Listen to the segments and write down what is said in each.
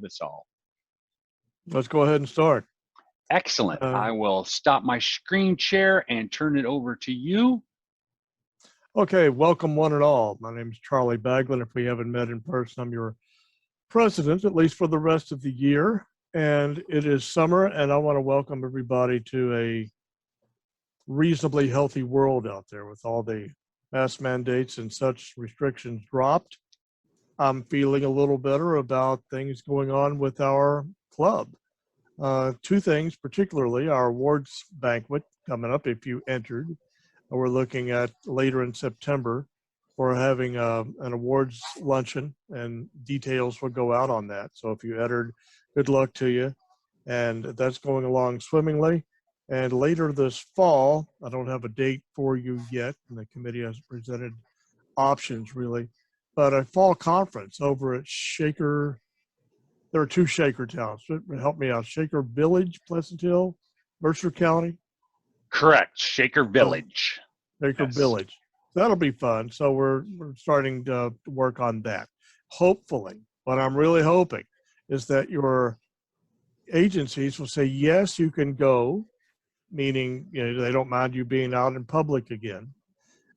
us all. Let's go ahead and start. Excellent. I will stop my screen share and turn it over to you. Okay, welcome one and all. My name is Charlie Baglin. If we haven't met in person, I'm your president, at least for the rest of the year. And it is summer, and I want to welcome everybody to a reasonably healthy world out there with all the mask mandates and such restrictions dropped. I'm feeling a little better about things going on with our club. Two things, particularly our awards banquet coming up. If you entered, we're looking at later in September. We're having an awards luncheon, and details will go out on that. So if you entered, good luck to you. And that's going along swimmingly. And later this fall, I don't have a date for you yet, and the committee has presented options really, but a fall conference over at Shaker. There are two Shaker towns. Help me out. Shaker Village, Pleasant Hill, Mercer County. Correct. Shaker Village. Shaker Village. That'll be fun. So we're starting to work on that. Hopefully, what I'm really hoping is that your agencies will say, yes, you can go, meaning they don't mind you being out in public again.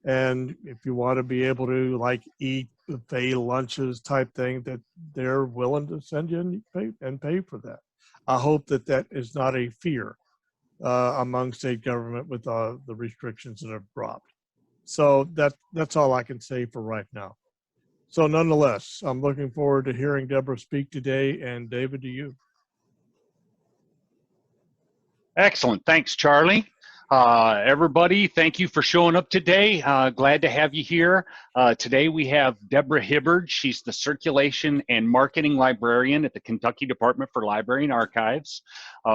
And if you want to be able to like eat buffet lunches type thing, that they're willing to send you and pay for that. I hope that that is not a fear among state government with the restrictions that have dropped. So that's all I can say for right now. So nonetheless, I'm looking forward to hearing Deborah speak today, and David, to you. Excellent. Thanks, Charlie. Everybody, thank you for showing up today. Glad to have you here. Today we have Deborah Hibbard. She's the Circulation and Marketing Librarian at the Kentucky Department for Library and Archives.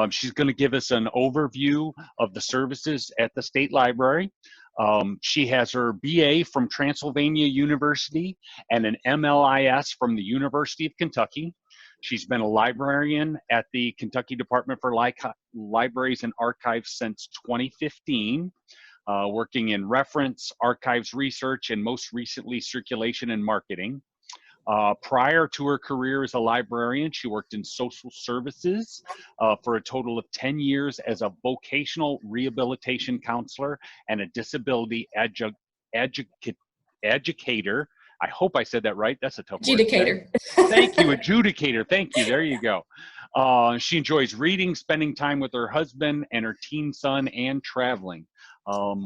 She's going to give us an overview of the services at the State Library. She has her BA from Transylvania University and an MLIS from the University of Kentucky. She's been a librarian at the Kentucky Department for Libraries and Archives since 2015, working in reference, archives research, and most recently circulation and marketing. Prior to her career as a librarian, she worked in social services for a total of 10 years as a vocational rehabilitation counselor and a disability educator. I hope I said that right. That's a tough word. Adjudicator. Thank you, adjudicator. Thank you. There you go. She enjoys reading, spending time with her husband and her teen son, and traveling.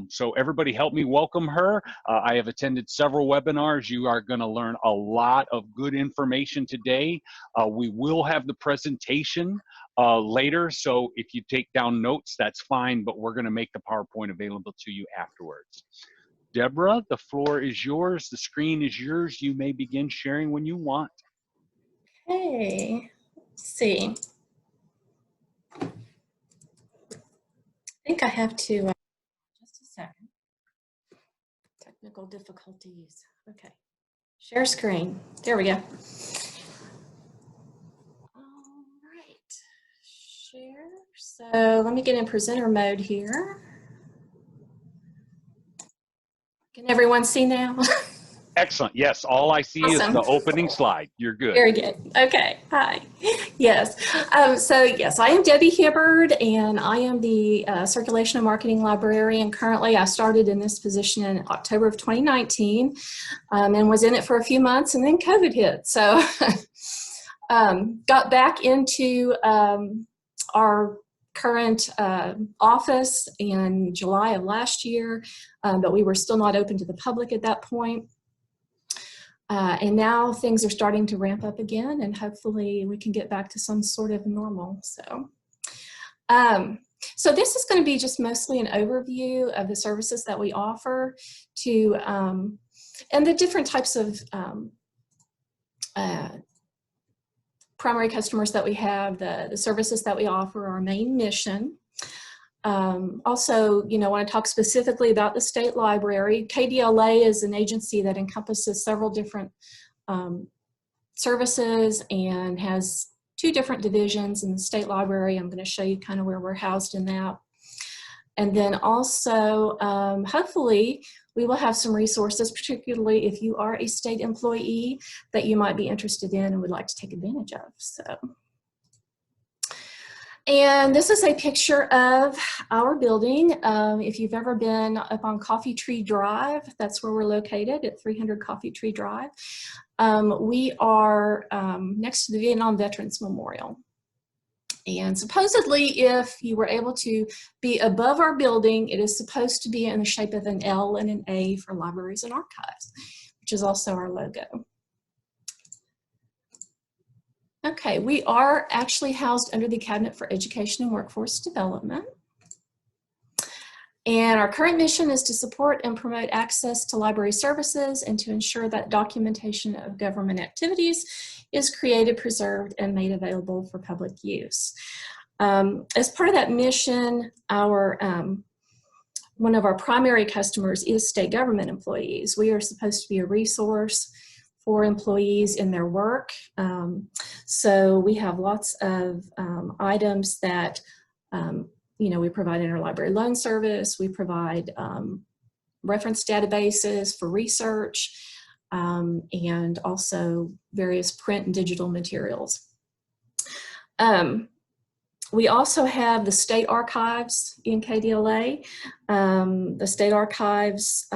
So everybody help me welcome her. I have attended several webinars. You are going to learn a lot of good information today. We will have the presentation later, so if you take down notes, that's fine, but we're going to make the PowerPoint available to you afterwards. Deborah, the floor is yours. The screen is yours. You may begin sharing when you want. Hey, let's see. I think I have to, just a second. Technical difficulties. Okay. Share screen. There we go. All right. Share. So let me get in presenter mode here. Can everyone see now? Excellent. Yes, all I see Awesome. is the opening slide. You're good. Very good. Okay. Hi. Yes. So yes, I am Debbie Hibbard, and I am the Circulation and Marketing Librarian. Currently, I started in this position in October of 2019 and was in it for a few months, and then COVID hit. So got back into our current office in July of last year, but we were still not open to the public at that point. And now things are starting to ramp up again, and hopefully we can get back to some sort of normal. So this is going to be just mostly an overview of the services that we offer to, and the different types of primary customers that we have, the services that we offer, our main mission. Also, I want to talk specifically about the State Library. KDLA is an agency that encompasses several different services and has 2 different divisions in the State Library. I'm going to show you kind of where we're housed in that. And then also, hopefully, we will have some resources, particularly if you are a state employee, that you might be interested in and would like to take advantage of. So. And this is a picture of our building. If you've ever been up on Coffee Tree Drive, that's where we're located at 300 Coffee Tree Drive. We are next to the Vietnam Veterans Memorial. And supposedly, if you were able to be above our building, it is supposed to be in the shape of an L and an A for libraries and archives, which is also our logo. Okay, we are actually housed under the Cabinet for Education and Workforce Development. And our current mission is to support and promote access to library services and to ensure that documentation of government activities is created, preserved, and made available for public use. As part of that mission, one of our primary customers is state government employees. We are supposed to be a resource for employees in their work. So we have lots of items that we provide interlibrary loan service, we provide reference databases for research, and also various print and digital materials. We also have the state archives in KDLA. The state archives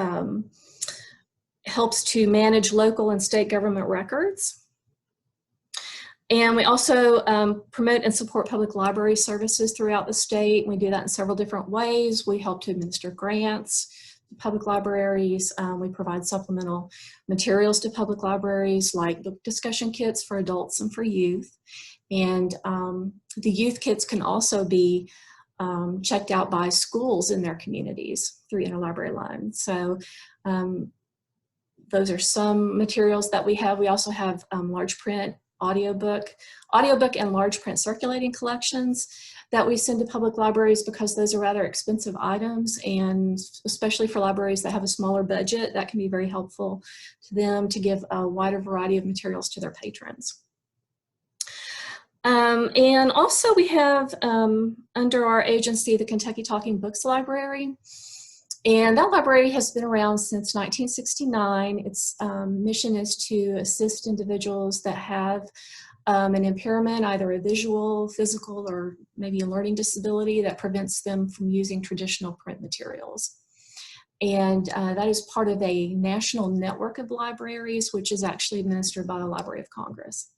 helps to manage local and state government records. And we also promote and support public library services throughout the state. We do that in several different ways. We help to administer grants to public libraries. We provide supplemental materials to public libraries like book discussion kits for adults and for youth. And the youth kits can also be checked out by schools in their communities through Interlibrary Loan. So those are some materials that we have. We also have large print, audiobook and large print circulating collections that we send to public libraries because those are rather expensive items, and especially for libraries that have a smaller budget, that can be very helpful to them to give a wider variety of materials to their patrons. And also we have under our agency the Kentucky Talking Books Library. And that library has been around since 1969. Its mission is to assist individuals that have an impairment, either a visual, physical, or maybe a learning disability that prevents them from using traditional print materials. And that is part of a national network of libraries, which is actually administered by the Library of Congress.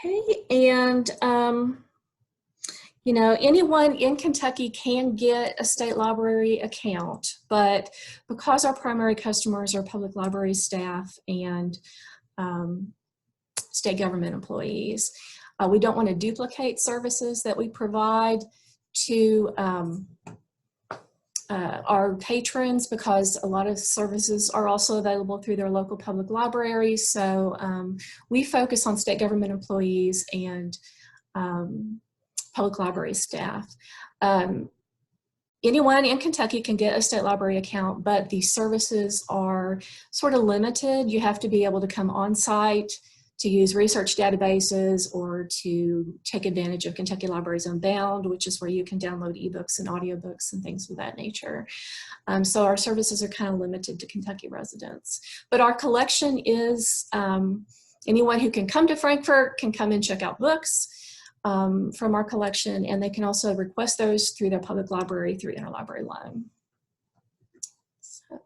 Okay, and anyone in Kentucky can get a state library account, but because our primary customers are public library staff and state government employees, we don't want to duplicate services that we provide to our patrons, because a lot of services are also available through their local public libraries. So we focus on state government employees and public library staff. Anyone in Kentucky can get a state library account, but the services are sort of limited. You have to be able to come on site to use research databases or to take advantage of Kentucky Libraries Unbound, which is where you can download ebooks and audiobooks and things of that nature. So our services are kind of limited to Kentucky residents. But our collection is, anyone who can come to Frankfort can come and check out books from our collection, and they can also request those through their public library through Interlibrary Loan. So.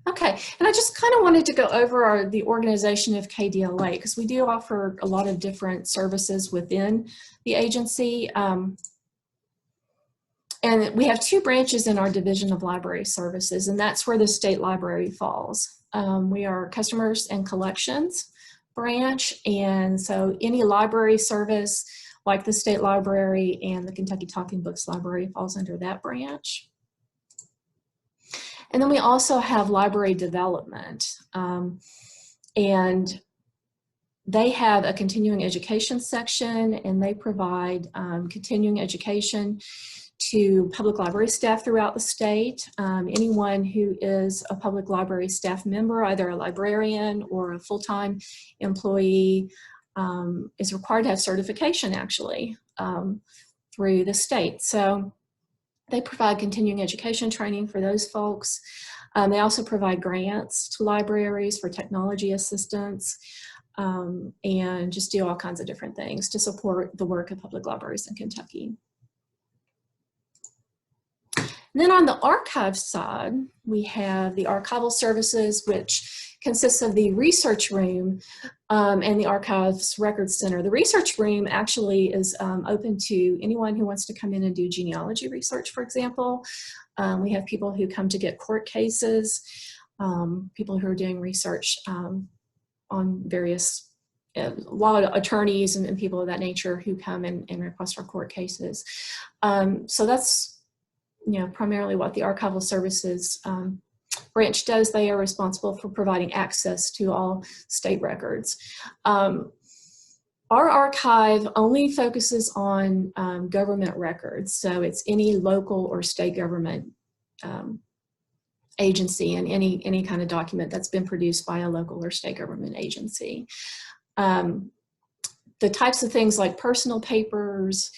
Okay, and I just kind of wanted to go over the organization of KDLA, because we do offer a lot of different services within the agency. And we have two branches in our Division of Library Services, and that's where the State Library falls. We are Customers and Collections branch, and so any library service like the State Library and the Kentucky Talking Books Library falls under that branch. And then we also have library development, and they have a continuing education section, and they provide continuing education to public library staff throughout the state. Anyone who is a public library staff member, either a librarian or a full-time employee, is required to have certification actually through the state. So they provide continuing education training for those folks. They also provide grants to libraries for technology assistance, and just do all kinds of different things to support the work of public libraries in Kentucky. And then on the archive side, we have the archival services, which consists of the research room and the archives records center. The research room actually is open to anyone who wants to come in and do genealogy research, for example. We have people who come to get court cases, people who are doing research on various, a lot of attorneys and people of that nature who come and request our court cases. So that's, you know, primarily what the archival services branch does. They are responsible for providing access to all state records. Our archive only focuses on government records, so it's any local or state government agency and any kind of document that's been produced by a local or state government agency. The types of things like personal papers,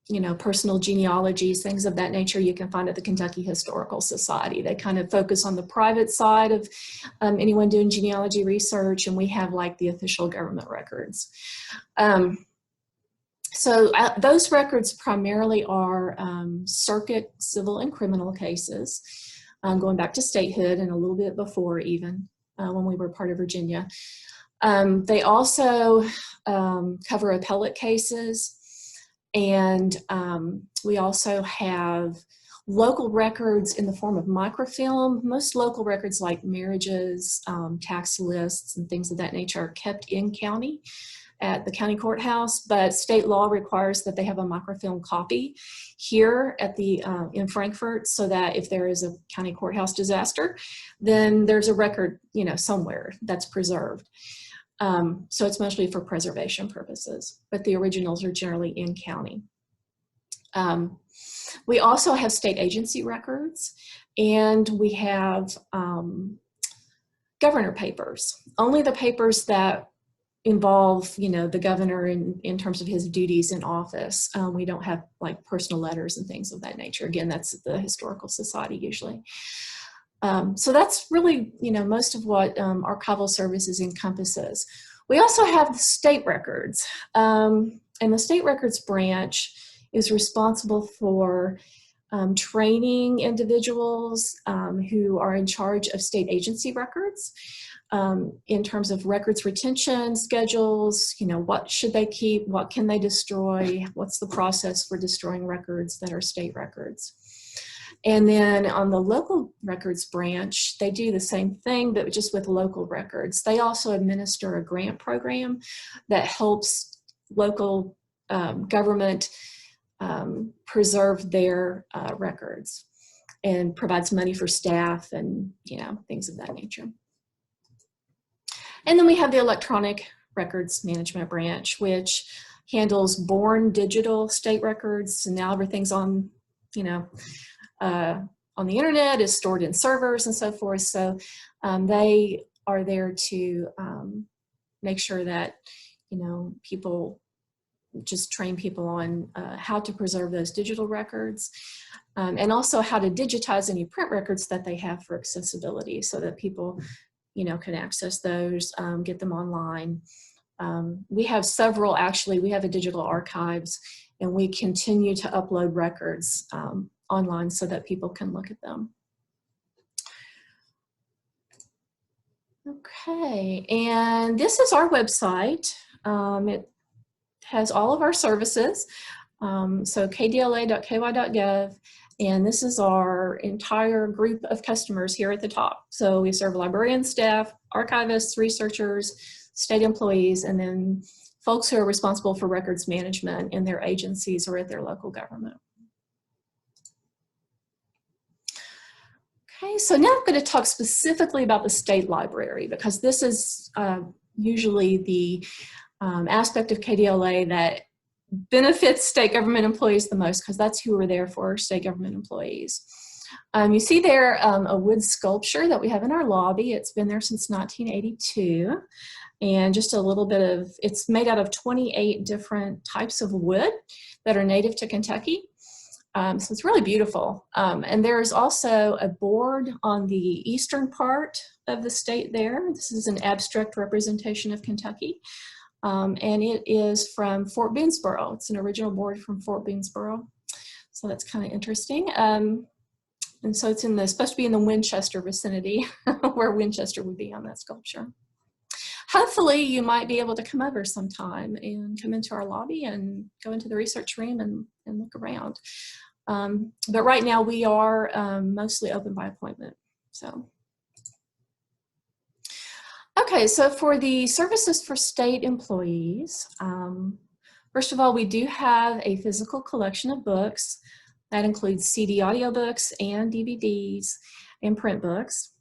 you know, personal genealogies, things of that nature, you can find at the Kentucky Historical Society. They kind of focus on the private side of anyone doing genealogy research, and we have like the official government records. So those records primarily are circuit civil and criminal cases, going back to statehood and a little bit before even when we were part of Virginia. They also cover appellate cases. And we also have local records in the form of microfilm. Most local records like marriages, tax lists, and things of that nature are kept in county at the county courthouse, but state law requires that they have a microfilm copy here at the in Frankfort, so that if there is a county courthouse disaster, then there's a record, you know, somewhere that's preserved. So it's mostly for preservation purposes, but the originals are generally in county. We also have state agency records, and we have governor papers. Only the papers that involve, you know, the governor in terms of his duties in office. We don't have like personal letters and things of that nature. Again, that's the Historical Society usually. So that's really, you know, most of what archival services encompasses. We also have the state records, and the state records branch is responsible for training individuals who are in charge of state agency records in terms of records retention schedules. You know, what should they keep, what can they destroy, what's the process for destroying records that are state records. And then on the local records branch, they do the same thing, but just with local records. They also administer a grant program that helps local government preserve their records and provides money for staff and, you know, things of that nature. And then we have the electronic records management branch, which handles born digital state records. And now everything's on, you know, on the internet, is stored in servers and so forth. So they are there to make sure that, you know, people, just train people on how to preserve those digital records, and also how to digitize any print records that they have for accessibility, so that people, you know, can access those, get them online. We have several, actually, we have a digital archives, and we continue to upload records online so that people can look at them. Okay, and this is our website. It has all of our services, so kdla.ky.gov, and this is our entire group of customers here at the top. So we serve librarian staff, archivists, researchers, state employees, and then folks who are responsible for records management in their agencies or at their local government. Okay, so now I'm going to talk specifically about the state library, because this is usually the aspect of KDLA that benefits state government employees the most, because that's who we're there for, state government employees. You see there a wood sculpture that we have in our lobby. It's been there since 1982. and just a little bit of, it's made out of 28 different types of wood that are native to Kentucky. So it's really beautiful. And there's also a board on the eastern part of the state there. This is an abstract representation of Kentucky. And it is from Fort Boonesborough. It's an original board from Fort Boonesborough. So that's kind of interesting. And so it's supposed to be in the Winchester vicinity, where Winchester would be on that sculpture. Hopefully you might be able to come over sometime and come into our lobby and go into the research room and look around. But right now we are mostly open by appointment. So. Okay, so for the services for state employees, first of all, we do have a physical collection of books. That includes CD audiobooks and DVDs and print books.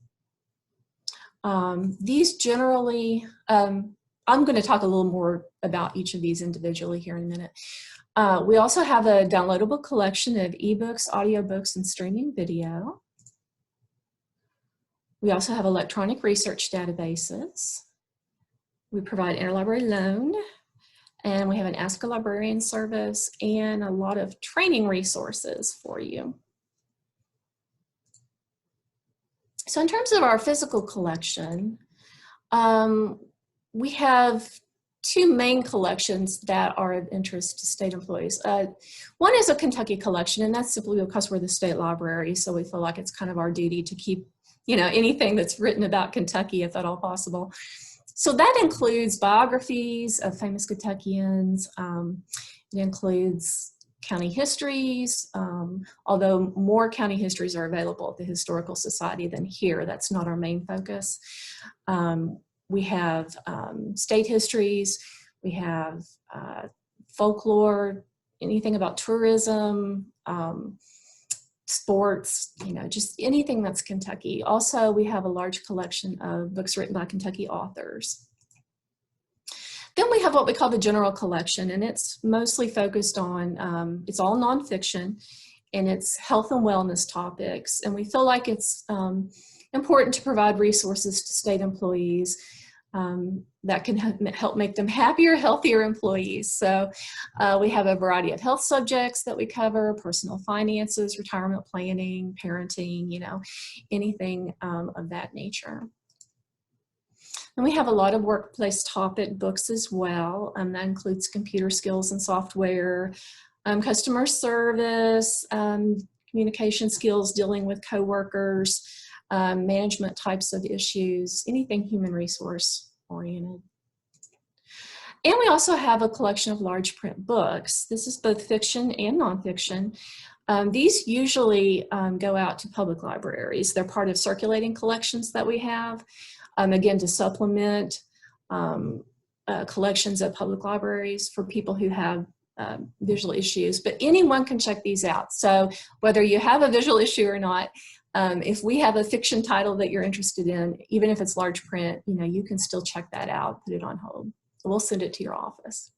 These generally, I'm going to talk a little more about each of these individually here in a minute. We also have a downloadable collection of ebooks, audiobooks, and streaming video. We also have electronic research databases. We provide Interlibrary Loan, and we have an Ask a Librarian service and a lot of training resources for you. So in terms of our physical collection, we have two main collections that are of interest to state employees. One is a Kentucky collection, and that's simply because we're the state library, so we feel like it's kind of our duty to keep, you know, anything that's written about Kentucky, if at all possible. So that includes biographies of famous Kentuckians. It includes county histories, although more county histories are available at the Historical Society than here. That's not our main focus. We have state histories, we have folklore, anything about tourism, sports, you know, just anything that's Kentucky. Also, we have a large collection of books written by Kentucky authors. Then we have what we call the general collection, and it's mostly focused on, it's all nonfiction, and it's health and wellness topics. And we feel like it's important to provide resources to state employees that can help make them happier, healthier employees. So we have a variety of health subjects that we cover: personal finances, retirement planning, parenting, you know, anything of that nature. And we have a lot of workplace topic books as well. That includes computer skills and software, customer service, communication skills, dealing with coworkers, management types of issues, anything human resource oriented. And we also have a collection of large print books. This is both fiction and nonfiction. These usually go out to public libraries. They're part of circulating collections that we have, again, to supplement collections at public libraries for people who have visual issues. But anyone can check these out. So whether you have a visual issue or not, if we have a fiction title that you're interested in, even if it's large print, you know, you can still check that out, put it on hold. We'll send it to your office.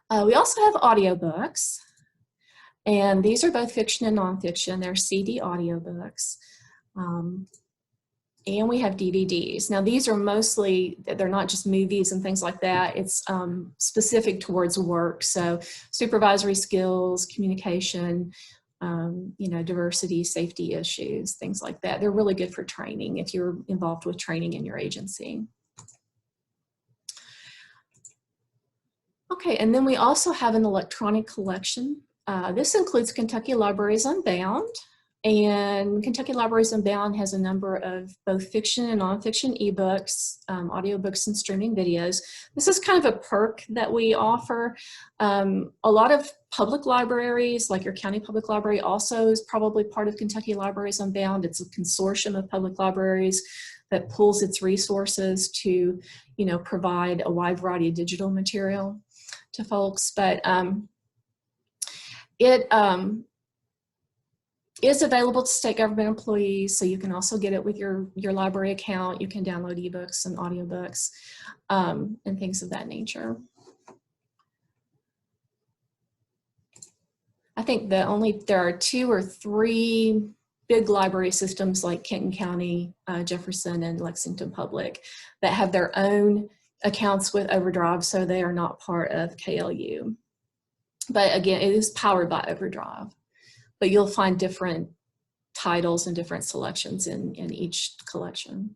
We also have audiobooks, and these are both fiction and nonfiction. They're CD audiobooks. And we have DVDs. Now these are mostly, they're not just movies and things like that. It's specific towards work. So supervisory skills, communication, you know, diversity, safety issues, things like that. They're really good for training if you're involved with training in your agency. Okay, and then we also have an electronic collection. This includes Kentucky Libraries Unbound. And Kentucky Libraries Unbound has a number of both fiction and nonfiction ebooks, audiobooks, and streaming videos. This is kind of a perk that we offer. A lot of public libraries, like your county public library, also is probably part of Kentucky Libraries Unbound. It's a consortium of public libraries that pools its resources to, you know, provide a wide variety of digital material to folks. But it is available to state government employees, so you can also get it with your library account. You can download ebooks and audiobooks and things of that nature. I think there are 2 or 3 big library systems like Kenton County, Jefferson, and Lexington Public that have their own accounts with Overdrive, so they are not part of KLU. But again, it is powered by Overdrive. But you'll find different titles and different selections in each collection.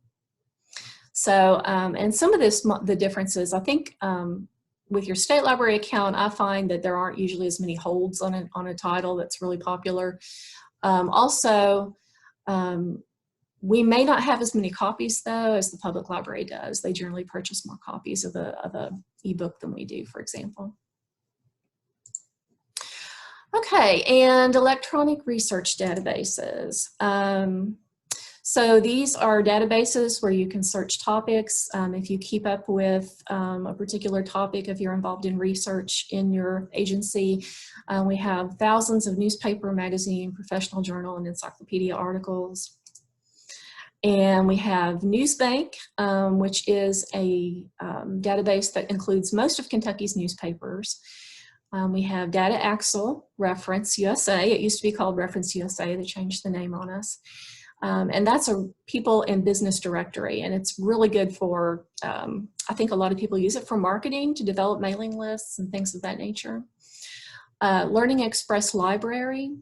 So, and some of the differences, I think with your state library account, I find that there aren't usually as many holds on a title that's really popular. Also, we may not have as many copies though as the public library does. They generally purchase more copies of the ebook than we do, for example. Okay, and electronic research databases. So these are databases where you can search topics. If you keep up with a particular topic, if you're involved in research in your agency, we have thousands of newspaper, magazine, professional journal, and encyclopedia articles. And we have Newsbank, which is a database that includes most of Kentucky's newspapers. We have Data Axle, Reference USA. It used to be called Reference USA. They changed the name on us. And that's a people and business directory. And it's really good for, I think a lot of people use it for marketing, to develop mailing lists and things of that nature. Learning Express Library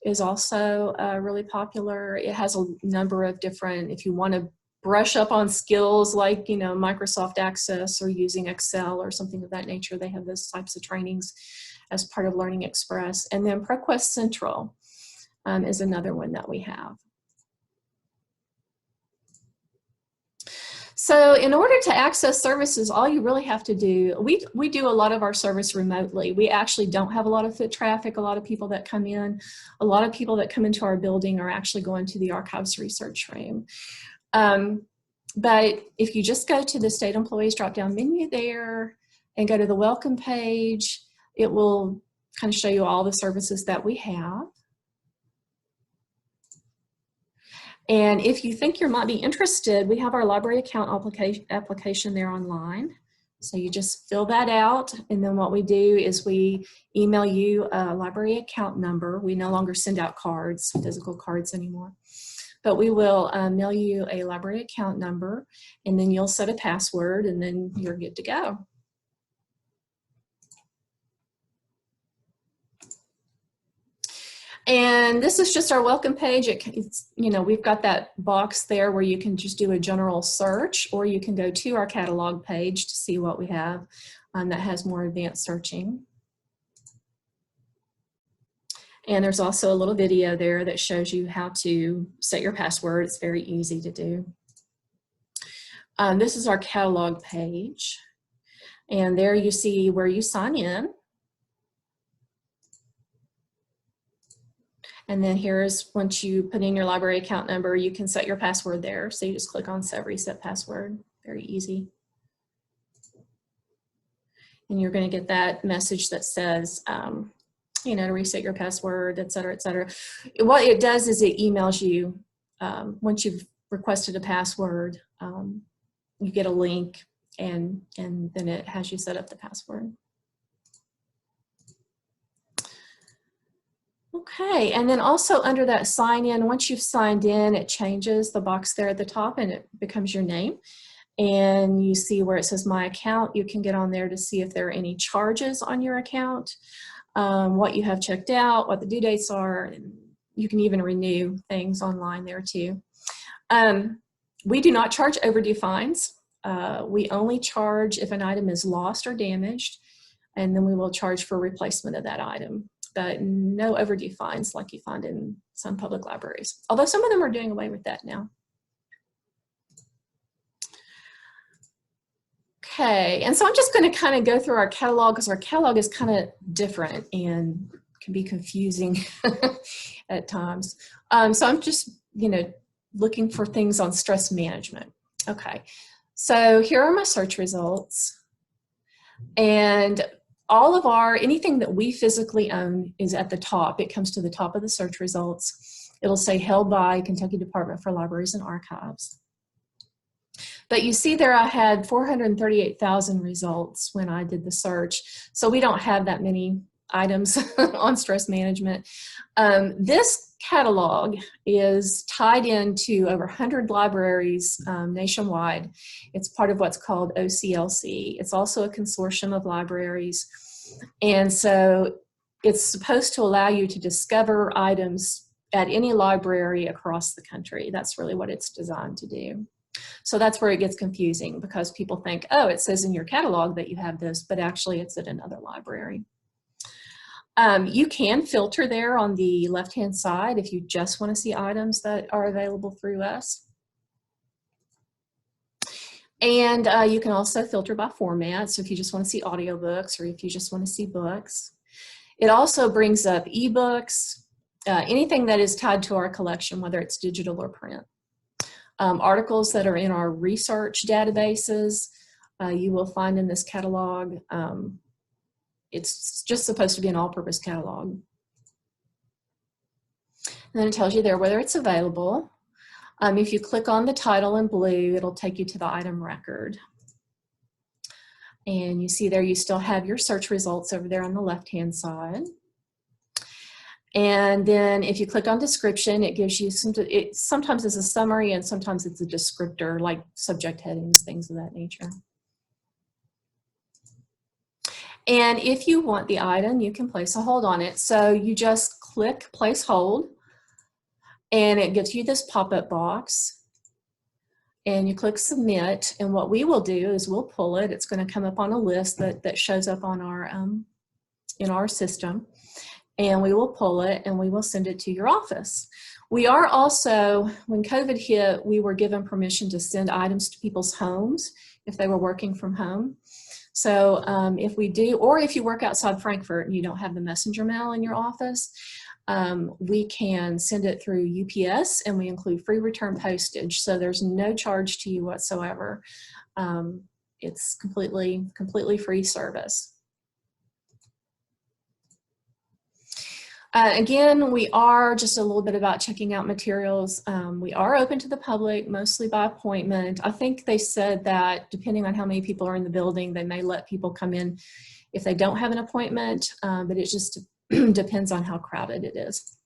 is also really popular. It has a number of different, if you want to brush up on skills like, you know, Microsoft Access or using Excel or something of that nature, they have those types of trainings as part of Learning Express. And then ProQuest Central is another one that we have. So in order to access services, all you really have to do, we do a lot of our service remotely. We actually don't have a lot of foot traffic, a lot of people that come in. A lot of people that come into our building are actually going to the archives research room. But if you just go to the state employees drop-down menu there and go to the welcome page, it will kind of show you all the services that we have. And if you think you might be interested, we have our library account application there online. So you just fill that out, and then what we do is we email you a library account number. We no longer send out cards, physical cards anymore. But we will mail you a library account number, and then you'll set a password, and then you're good to go. And this is just our welcome page. It's, you know, we've got that box there where you can just do a general search, or you can go to our catalog page to see what we have that has more advanced searching. And there's also a little video there that shows you how to set your password. It's very easy to do. This is our catalog page. And there you see where you sign in. And then here's, once you put in your library account number, you can set your password there. So you just click on Set Reset Password. Very easy. And you're going to get that message that says, you know, to reset your password, et cetera, et cetera. What it does is it emails you, once you've requested a password, you get a link, and then it has you set up the password. Okay, and then also under that sign in, once you've signed in, it changes the box there at the top and it becomes your name. And you see where it says My Account. You can get on there to see if there are any charges on your account, what you have checked out, what the due dates are, and you can even renew things online there too. We do not charge overdue fines. We only charge if an item is lost or damaged, and then we will charge for replacement of that item. But no overdue fines like you find in some public libraries, although some of them are doing away with that now. Okay, and so I'm just going to kind of go through our catalog, because our catalog is kind of different and can be confusing at times. So I'm just, you know, looking for things on stress management. Okay, so here are my search results, and all of our, anything that we physically own is at the top. It comes to the top of the search results. It'll say held by Kentucky Department for Libraries and Archives. But you see there I had 438,000 results when I did the search. So we don't have that many items on stress management. This catalog is tied into over 100 libraries nationwide. It's part of what's called OCLC. It's also a consortium of libraries. And so it's supposed to allow you to discover items at any library across the country. That's really what it's designed to do. So that's where it gets confusing, because people think, oh, it says in your catalog that you have this, but actually it's at another library. You can filter there on the left-hand side if you just want to see items that are available through us. And you can also filter by format. So if you just want to see audiobooks, or if you just want to see books. It also brings up ebooks, anything that is tied to our collection, whether it's digital or print. Articles that are in our research databases, you will find in this catalog. It's just supposed to be an all-purpose catalog. And then it tells you there whether it's available. If you click on the title in blue, it'll take you to the item record. And you see there you still have your search results over there on the left-hand side. And then if you click on description, it gives you sometimes it's a summary and sometimes it's a descriptor, like subject headings, things of that nature. And if you want the item, you can place a hold on it. So you just click place hold, and it gives you this pop-up box. And you click submit, and what we will do is we'll pull it. It's going to come up on a list that shows up on our in our system, and we will pull it and we will send it to your office. We are also, when COVID hit, we were given permission to send items to people's homes if they were working from home. So if we do, or if you work outside Frankfurt and you don't have the messenger mail in your office, we can send it through UPS, and we include free return postage. So there's no charge to you whatsoever. It's completely free service. Again, we are just a little bit about checking out materials. We are open to the public, mostly by appointment. I think they said that depending on how many people are in the building, they may let people come in if they don't have an appointment, but it just depends on how crowded it is.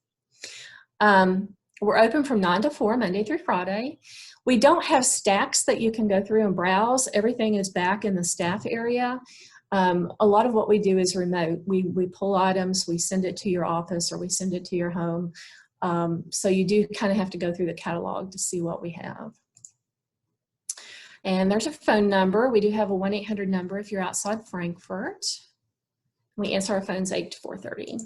We're open from 9 to 4, Monday through Friday. We don't have stacks that you can go through and browse. Everything is back in the staff area. A lot of what we do is remote. We pull items, we send it to your office, or we send it to your home. So you do kind of have to go through the catalog to see what we have. And there's a phone number. We do have a 1-800 number if you're outside Frankfurt. We answer our phones 8 to 4:30.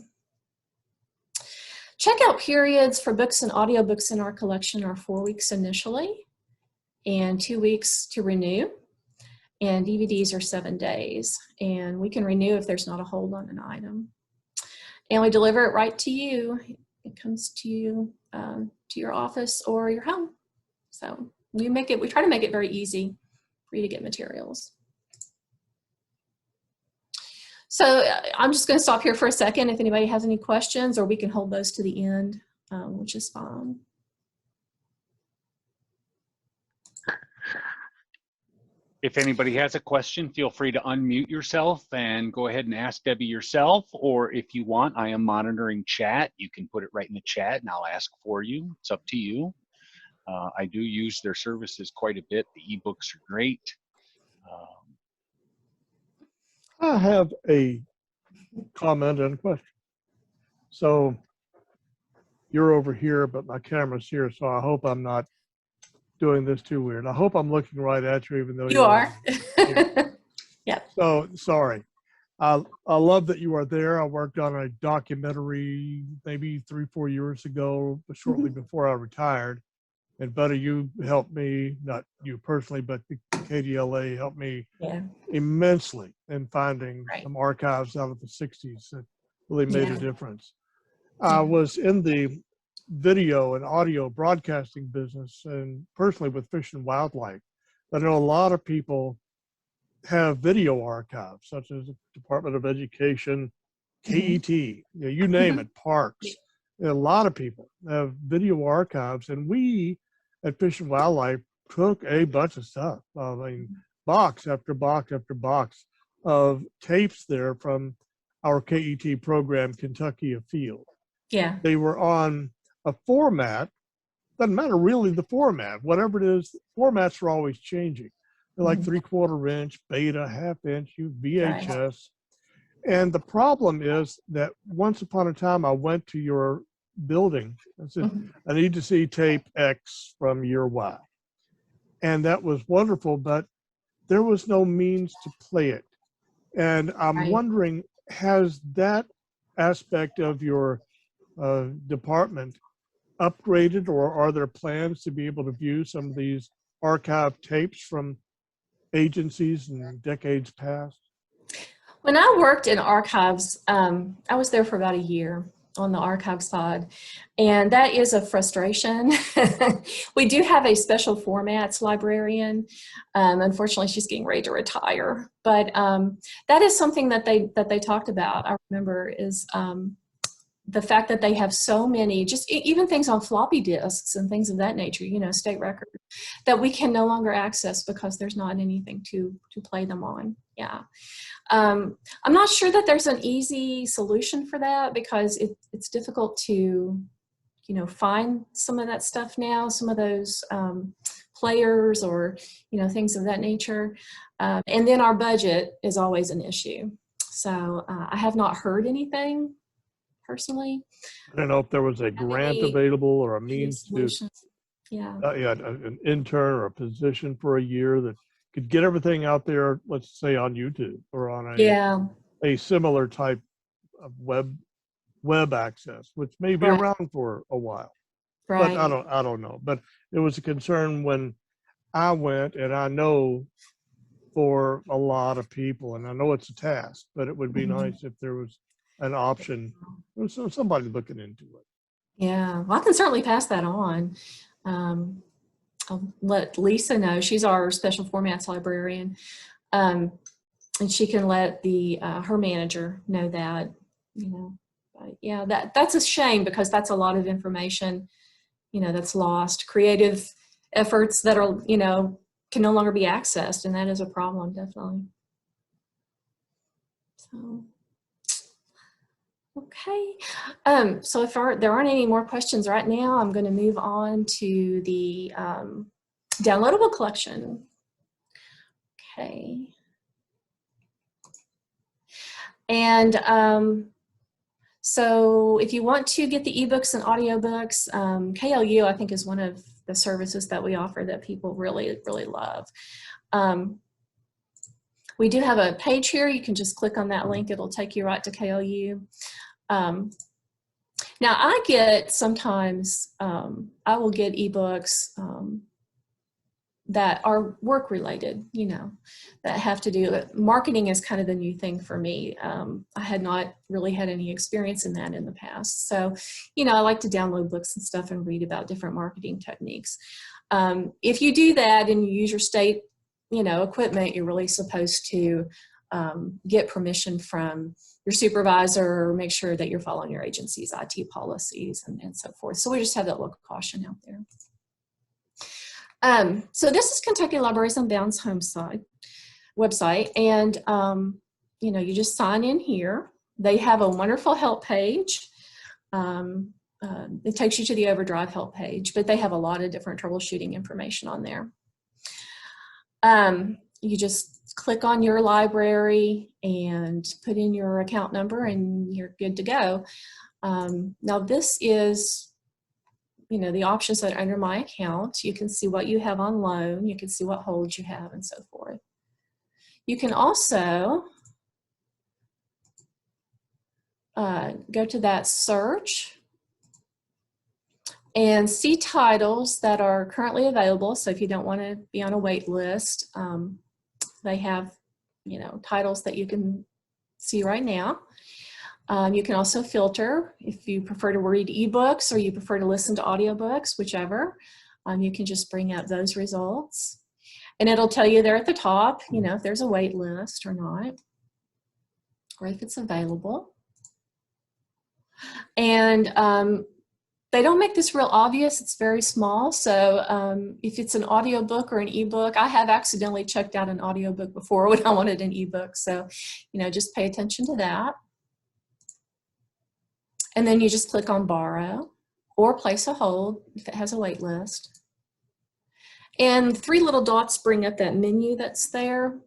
Checkout periods for books and audiobooks in our collection are 4 weeks initially and 2 weeks to renew. And DVDs are 7 days. And we can renew if there's not a hold on an item. And we deliver it right to you. It comes to you, to your office or your home. So we try to make it very easy for you to get materials. So I'm just going to stop here for a second if anybody has any questions, or we can hold those to the end, which is fine. If anybody has a question, feel free to unmute yourself and go ahead and ask Debbie yourself, or if you want, I am monitoring chat. You can put it right in the chat and I'll ask for you. It's up to you. I do use their services quite a bit. The ebooks are great. I have a comment and a question. So you're over here, but my camera's here, so I hope I'm not doing this too weird. I hope I'm looking right at you, even though you are. Yeah. So sorry. I love that you are there. I worked on a documentary maybe 3-4 years ago, shortly before I retired. And Buddy, you helped me, not you personally, but the KDLA helped me immensely in finding some archives out of the 60s that really made a difference. I was in the video and audio broadcasting business, and personally with Fish and Wildlife. I know a lot of people have video archives, such as the Department of Education, KET, you name it, parks. A lot of people have video archives, and we at Fish and Wildlife took a bunch of stuff. I mean, box after box after box of tapes there from our KET program, Kentucky Afield. Yeah. They were on a format, doesn't matter really the format, whatever it is, formats are always changing. They're like 3/4 inch, beta, half inch, VHS. Right. And the problem is that once upon a time I went to your building, I said, I need to see tape X from year Y. And that was wonderful, but there was no means to play it. And I'm Right. wondering, has that aspect of your department upgraded, or are there plans to be able to view some of these archive tapes from agencies in decades past? When I worked in archives, I was there for about a year on the archive side, and that is a frustration. We do have a special formats librarian. Unfortunately, she's getting ready to retire, but that is something that they talked about. I remember is the fact that they have so many, just even things on floppy disks and things of that nature, you know, state records, that we can no longer access because there's not anything to play them on. Yeah. I'm not sure that there's an easy solution for that, because it's difficult to, you know, find some of that stuff now, some of those players or, you know, things of that nature. And then our budget is always an issue. So I have not heard anything personally. I don't know if there was a grant available or a means to, yeah, an intern or a position for a year that could get everything out there, let's say on YouTube or on a similar type of web access, which may be around for a while. Right. But I don't know. But it was a concern when I went, and I know for a lot of people, and I know it's a task, but it would be nice if there was an option, so somebody looking into it. Yeah, well, I can certainly pass that on. I'll let Lisa know. She's our special formats librarian, and she can let the her manager know that. You know, yeah, that's a shame, because that's a lot of information, you know, that's lost. Creative efforts that are, you know, can no longer be accessed, and that is a problem, definitely. So. Okay, so if there aren't any more questions right now, I'm going to move on to the downloadable collection. Okay. And so if you want to get the ebooks and audiobooks, KLU, I think, is one of the services that we offer that people really, really love. We do have a page here. You can just click on that link. It'll take you right to KLU. Now I get sometimes, I will get ebooks that are work related, you know, that have to do with marketing. Is kind of the new thing for me. I had not really had any experience in that in the past. So, you know, I like to download books and stuff and read about different marketing techniques. If you do that and you use your state, you know, equipment, you're really supposed to get permission from your supervisor, or make sure that you're following your agency's IT policies and so forth. So we just have that little caution out there. So this is Kentucky Libraries Unbound's website, and you know, you just sign in here. They have a wonderful help page. It takes you to the Overdrive help page, but they have a lot of different troubleshooting information on there. You just click on your library and put in your account number, and you're good to go. Now this is, you know, the options that are under my account. You can see what you have on loan. You can see what holds you have and so forth. You can also go to that search and see titles that are currently available. So if you don't want to be on a wait list, they have, you know, titles that you can see right now. You can also filter if you prefer to read ebooks or you prefer to listen to audiobooks, whichever. You can just bring up those results, and it'll tell you there at the top, you know, if there's a wait list or not, or if it's available. And they don't make this real obvious. It's very small. So if it's an audiobook or an ebook, I have accidentally checked out an audiobook before when I wanted an ebook. So, you know, just pay attention to that. And then you just click on borrow. or place a hold if it has a wait list. And 3 little dots bring up that menu that's there.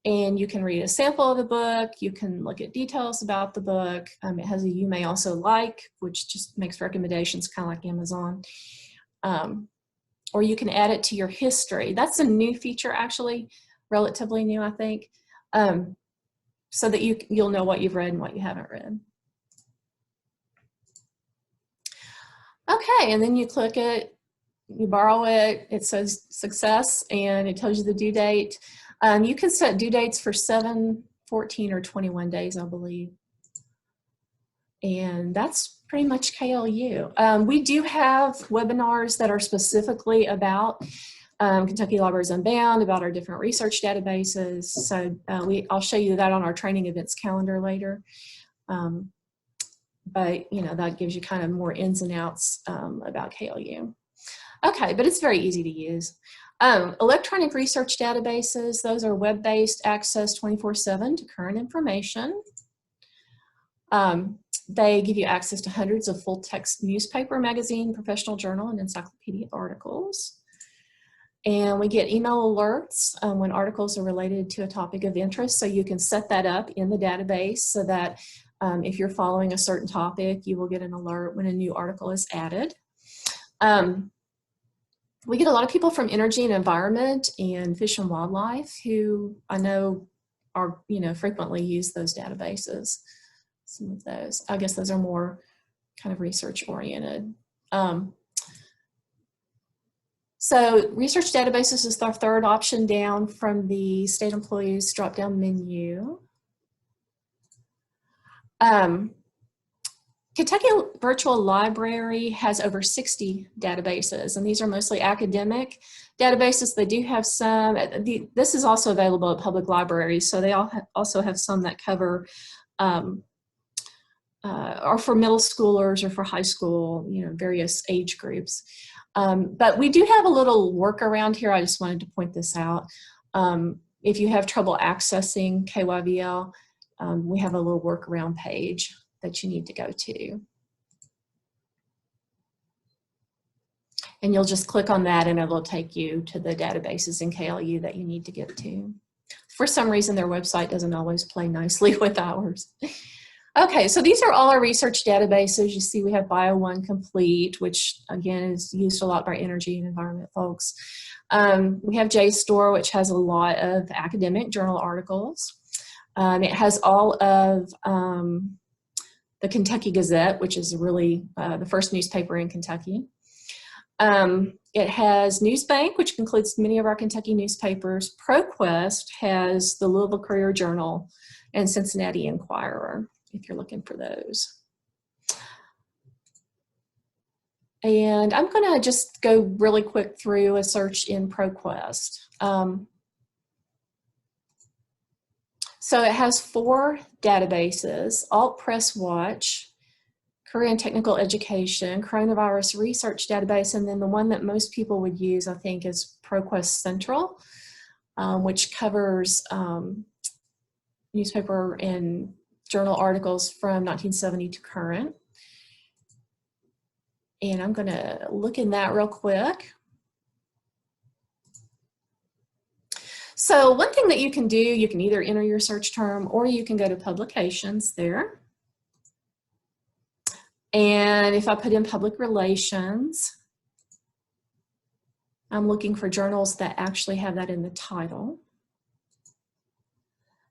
And you can read a sample of the book. You can look at details about the book. It has a you may also like, which just makes recommendations kind of like Amazon. Or you can add it to your history. That's a new feature, actually, relatively new, I think, so that you'll know what you've read and what you haven't read. Okay, and then you click it, you borrow it, it says success, and it tells you the due date. You can set due dates for 7, 14, or 21 days, I believe. And that's pretty much KLU. We do have webinars that are specifically about Kentucky Libraries Unbound, about our different research databases. So I'll show you that on our training events calendar later. But that gives you kind of more ins and outs about KLU. Okay, but it's very easy to use. Electronic research databases, those are web-based, access 24/7 to current information. They give you access to hundreds of full-text newspaper, magazine, professional journal, and encyclopedia articles. And we get email alerts when articles are related to a topic of interest, so you can set that up in the database so that if you're following a certain topic, you will get an alert when a new article is added. We get a lot of people from energy and environment and fish and wildlife who I know are, frequently use those databases. Some of those, I guess those are more kind of research oriented. So research databases is our 3rd option down from the state employees drop-down menu. Kentucky Virtual Library has over 60 databases, and these are mostly academic databases. They do have some, this is also available at public libraries, so they also have some that cover, or for middle schoolers or for high school, various age groups. But we do have a little workaround here. I just wanted to point this out. If you have trouble accessing KYVL, we have a little workaround page that you need to go to. And you'll just click on that and it'll take you to the databases in KLU that you need to get to. For some reason, their website doesn't always play nicely with ours. Okay, so these are all our research databases. You see we have Bio1 Complete, which again is used a lot by energy and environment folks. We have JSTOR, which has a lot of academic journal articles. It has all of the Kentucky Gazette, which is really the first newspaper in Kentucky. It has Newsbank, which includes many of our Kentucky newspapers. ProQuest has the Louisville Courier-Journal and Cincinnati Enquirer, if you're looking for those. And I'm going to just go really quick through a search in ProQuest. So it has 4 databases: Alt Press Watch, Career and Technical Education, Coronavirus Research Database, and then the one that most people would use, I think, is ProQuest Central, which covers newspaper and journal articles from 1970 to current. And I'm going to look in that real quick. So one thing that you can do, you can either enter your search term or you can go to publications there. And if I put in public relations, I'm looking for journals that actually have that in the title.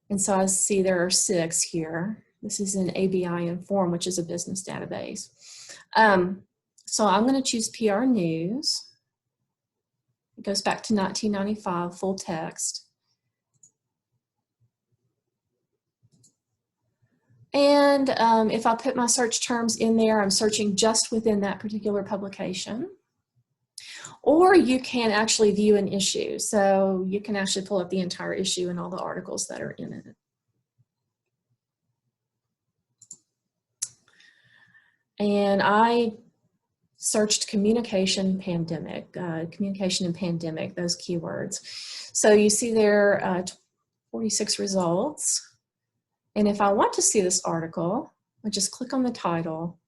And so I see there are 6 here. This is in ABI Inform, which is a business database. So I'm going to choose PR News. It goes back to 1995, full text. And if I put my search terms in there, I'm searching just within that particular publication. Or you can actually view an issue. So you can actually pull up the entire issue and all the articles that are in it. And I searched communication pandemic, communication and pandemic, those keywords. So you see there 46 results. And if I want to see this article, I just click on the title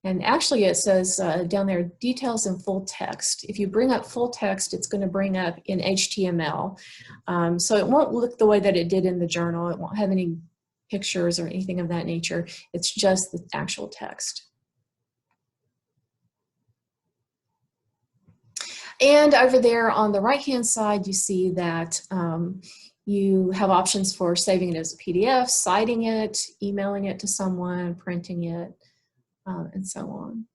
And actually it says down there, details in full text. If you bring up full text, it's going to bring up in HTML. So it won't look the way that it did in the journal. It won't have any pictures or anything of that nature. It's just the actual text. And over there on the right-hand side, you see that you have options for saving it as a PDF, citing it, emailing it to someone, printing it, and so on.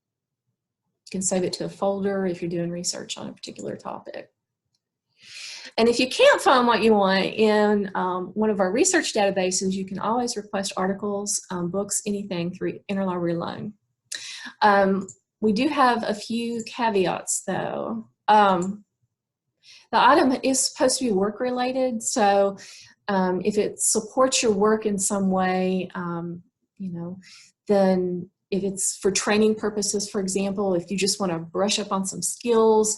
You can save it to a folder if you're doing research on a particular topic. And if you can't find what you want in one of our research databases, you can always request articles, books, anything through Interlibrary Loan. We do have a few caveats though. The item is supposed to be work related, so if it supports your work in some way, you know, then if it's for training purposes, for example, if you just want to brush up on some skills,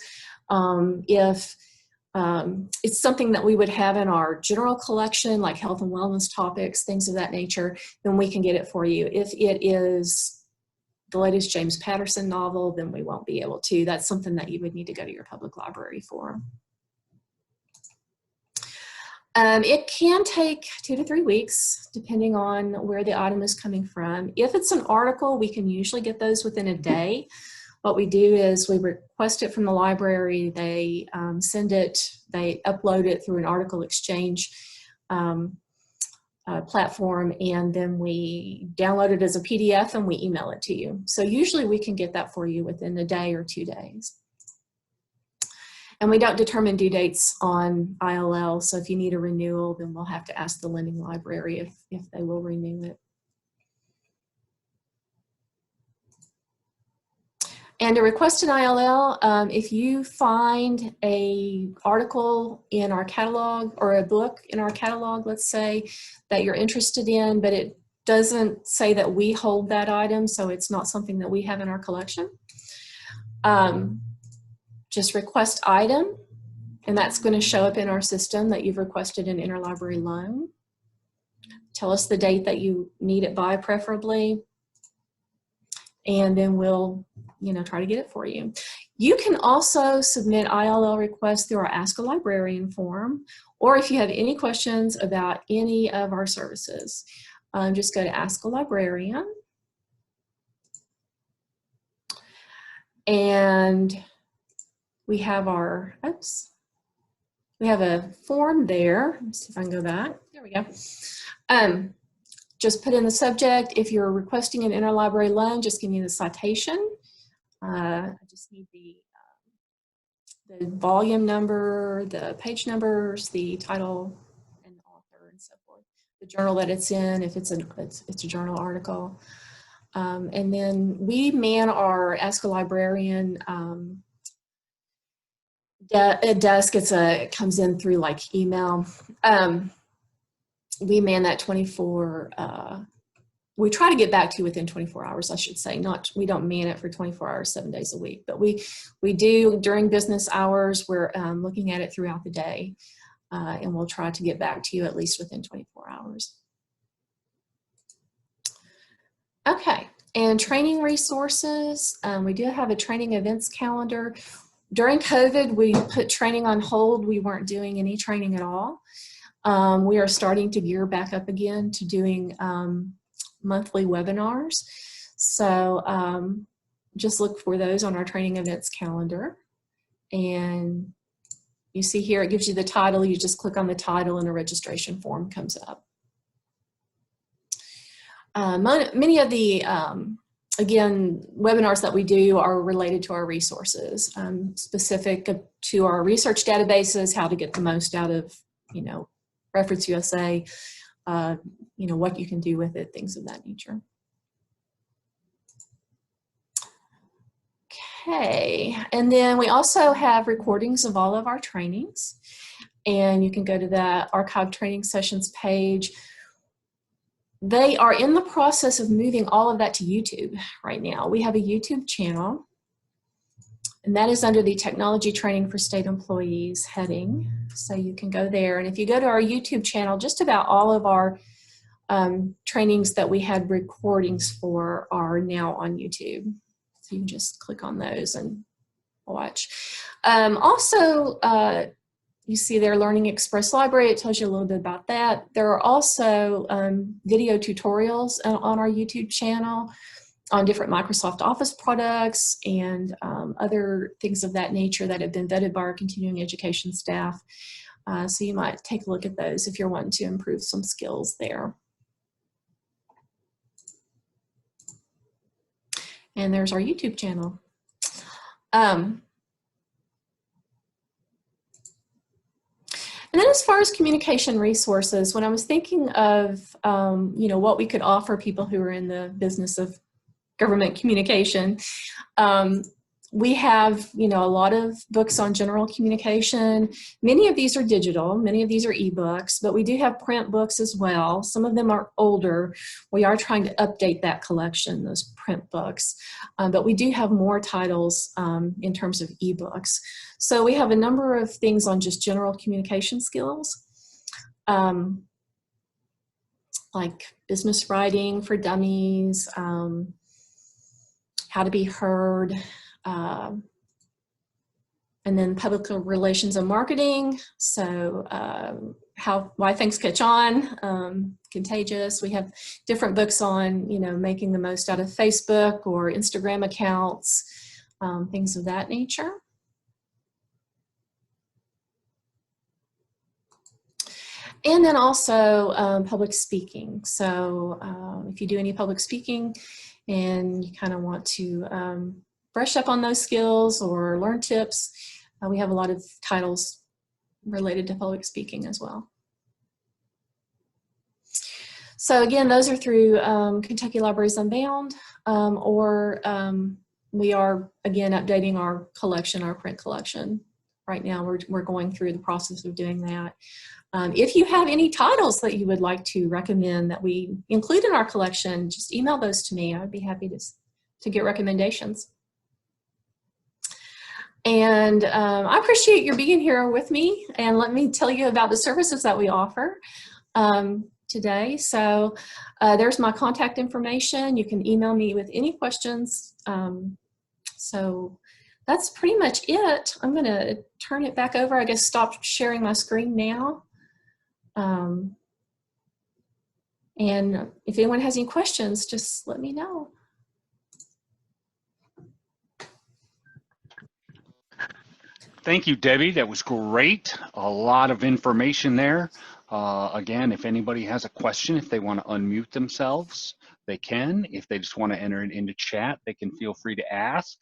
if it's something that we would have in our general collection, like health and wellness topics, things of that nature, then we can get it for you. If it is the latest James Patterson novel, then we won't be able to. That's something that you would need to go to your public library for. It can take 2 to 3 weeks, depending on where the item is coming from. If it's an article, we can usually get those within a day. What we do is we request it from the library, they send it, they upload it through an article exchange platform, and then we download it as a PDF and we email it to you. So usually we can get that for you within a day or 2 days. And we don't determine due dates on ILL, so if you need a renewal, then we'll have to ask the lending library if they will renew it. And to request an ILL, if you find an article in our catalog or a book in our catalog, let's say, that you're interested in, but it doesn't say that we hold that item, so it's not something that we have in our collection, just request item, and that's going to show up in our system that you've requested an interlibrary loan. Tell us the date that you need it by, preferably, and then we'll, you know, try to get it for you. You can also submit ILL requests through our Ask a Librarian form, or if you have any questions about any of our services, just go to Ask a Librarian. And we have our, oops, we have a form there. Let's see if I can go back. There we go. Just put in the subject. If you're requesting an interlibrary loan, just give me the citation. I just need the volume number, the page numbers, the title and the author and so forth. The journal that it's in, if it's a journal article. And then we man our Ask a Librarian desk. It comes in through like email. We man that 24, we try to get back to you within 24 hours, I should say. We don't man it for 24 hours, 7 days a week, but we do during business hours. We're looking at it throughout the day, and we'll try to get back to you at least within 24 hours. Okay, and training resources. We do have a training events calendar. During COVID, we put training on hold. We weren't doing any training at all. We are starting to gear back up again to doing monthly webinars. So just look for those on our training events calendar. And you see here, it gives you the title. You just click on the title and a registration form comes up. Many of the, again, webinars that we do are related to our resources, specific to our research databases, how to get the most out of, you know, Reference USA, you know, what you can do with it, things of that nature. Okay, and then we also have recordings of all of our trainings, and you can go to the archive training sessions page. They are in the process of moving all of that to YouTube right now. We have a YouTube channel, and that is under the Technology Training for State Employees heading. So you can go there. And if you go to our YouTube channel, just about all of our trainings that we had recordings for are now on YouTube. So you can just click on those and watch. Also, you see there Learning Express Library. It tells you a little bit about that. There are also video tutorials on our YouTube channel on different Microsoft Office products and other things of that nature that have been vetted by our continuing education staff. So you might take a look at those if you're wanting to improve some skills there. And there's our YouTube channel. And then as far as communication resources, when I was thinking of, you know, what we could offer people who are in the business of government communication, we have, you know, a lot of books on general communication. Many of these are digital, many of these are ebooks, but we do have print books as well. Some of them are older. We are trying to update that collection, those print books, but we do have more titles in terms of ebooks. So we have a number of things on just general communication skills, like business writing for dummies, how to be heard, and then public relations and marketing. So why things catch on, contagious. We have different books on, you know, making the most out of Facebook or Instagram accounts, things of that nature. And then also public speaking. So if you do any public speaking and you kind of want to brush up on those skills or learn tips, we have a lot of titles related to public speaking as well. So again, those are through Kentucky Libraries Unbound, or we are again updating our collection, our print collection. Right now we're going through the process of doing that. If you have any titles that you would like to recommend that we include in our collection, just email those to me. I'd be happy to get recommendations. And I appreciate your being here with me, and let me tell you about the services that we offer today. So there's my contact information. You can email me with any questions. So that's pretty much it. I'm going to turn it back over. I guess stop sharing my screen now. And if anyone has any questions, just let me know. Thank you, Debbie. That was great. A lot of information there. Again, if anybody has a question, if they want to unmute themselves, they can. If they just want to enter it into chat, they can feel free to ask.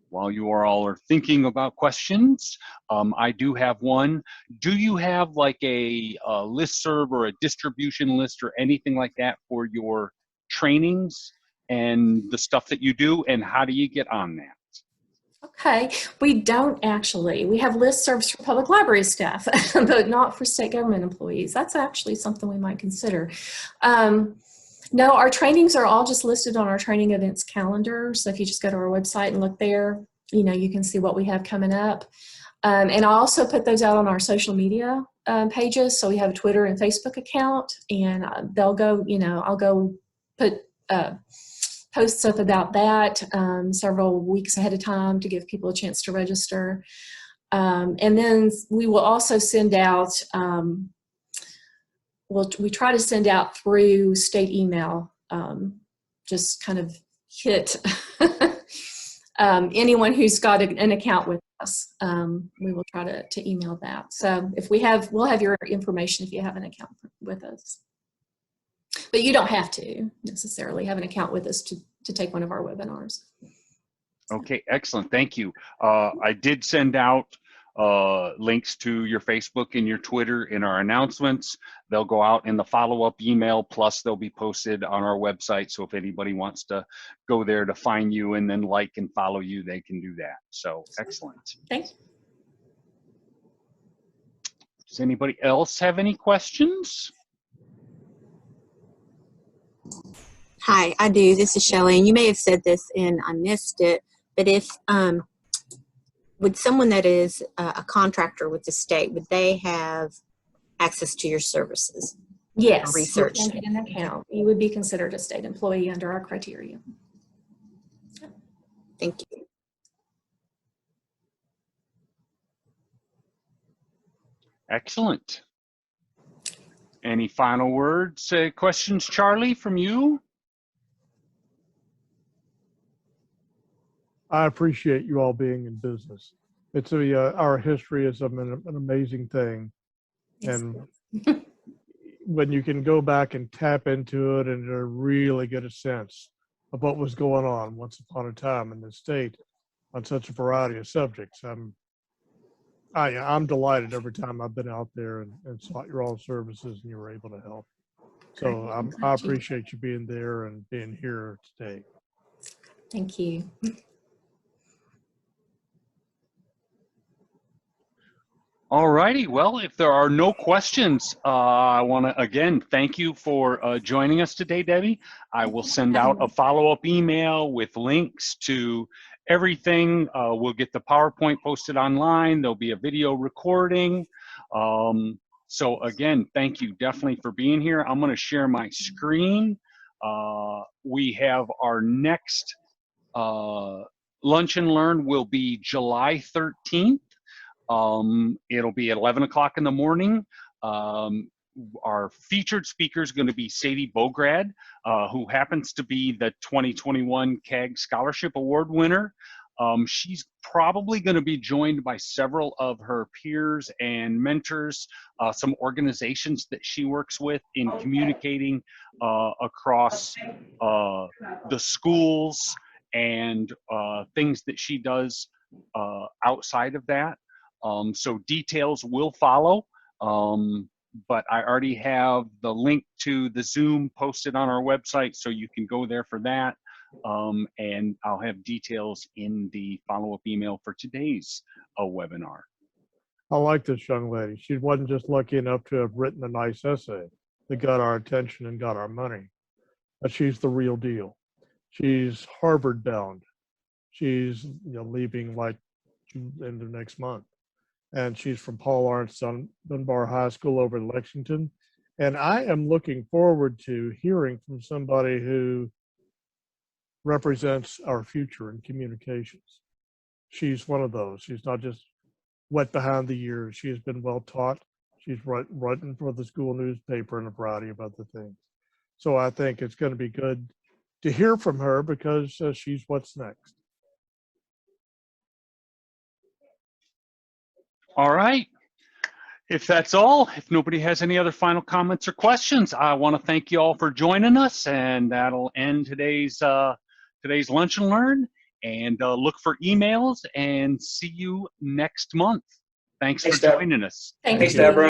While you all are thinking about questions, I do have one. Do you have like a listserv or a distribution list or anything like that for your trainings and the stuff that you do, and how do you get on that? Okay, we don't actually. We have listservs for public library staff, but not for state government employees. That's actually something we might consider. No, our trainings are all just listed on our training events calendar. So if you just go to our website and look there, you know, you can see what we have coming up. And I also put those out on our social media pages. So we have a Twitter and Facebook account, and they'll go, you know, I'll go put posts up about that several weeks ahead of time to give people a chance to register. And then we will also send out, we try to send out through state email, just kind of hit anyone who's got an account with us. We will try to email that. So if we'll have your information if you have an account with us. But you don't have to necessarily have an account with us to take one of our webinars. Okay, excellent. Thank you. I did send out links to your Facebook and your Twitter in our announcements. They'll go out in the follow-up email, plus they'll be posted on our website. So if anybody wants to go there to find you and then like and follow you, they can do that. So excellent. Thank you. Does anybody else have any questions? Hi, I do. This is Shelley, and you may have said this and I missed it, but if would someone that is a contractor with the state, would they have access to your services? Yes, research. you can get an account. You would be considered a state employee under our criteria. Thank you. Excellent. Any final words, questions, Charlie, from you? I appreciate you all being in business. It's our history is an amazing thing, and when you can go back and tap into it and to really get a sense of what was going on once upon a time in the state on such a variety of subjects, I'm delighted every time I've been out there and sought your all services and you were able to help. So I appreciate you being there and being here today. Thank you. All righty. Well, if there are no questions, I want to again thank you for joining us today, Debbie. I will send out a follow-up email with links to everything. We'll get the PowerPoint posted online. There'll be a video recording. So again, thank you definitely for being here. I'm going to share my screen. We have our next Lunch and Learn will be July 13th. It'll be at 11 o'clock in the morning. Our featured speaker is going to be Sadie Bograd, who happens to be the 2021 KAG Scholarship Award winner. She's probably going to be joined by several of her peers and mentors, some organizations that she works with in communicating across the schools and things that she does outside of that. So details will follow, but I already have the link to the Zoom posted on our website, so you can go there for that. And I'll have details in the follow-up email for today's webinar. I like this young lady. She wasn't just lucky enough to have written a nice essay that got our attention and got our money, but she's the real deal. She's Harvard bound. She's leaving like end of next month. And she's from Paul Lawrence Dunbar High School over in Lexington. And I am looking forward to hearing from somebody who represents our future in communications. She's one of those. She's not just wet behind the ears. She has been well taught. She's writing for the school newspaper and a variety of other things. So I think it's going to be good to hear from her because she's what's next. All right. If that's all, if nobody has any other final comments or questions, I want to thank you all for joining us, and that'll end today's Lunch and Learn. And look for emails and see you next month. Thanks for joining us. Thanks, Deborah.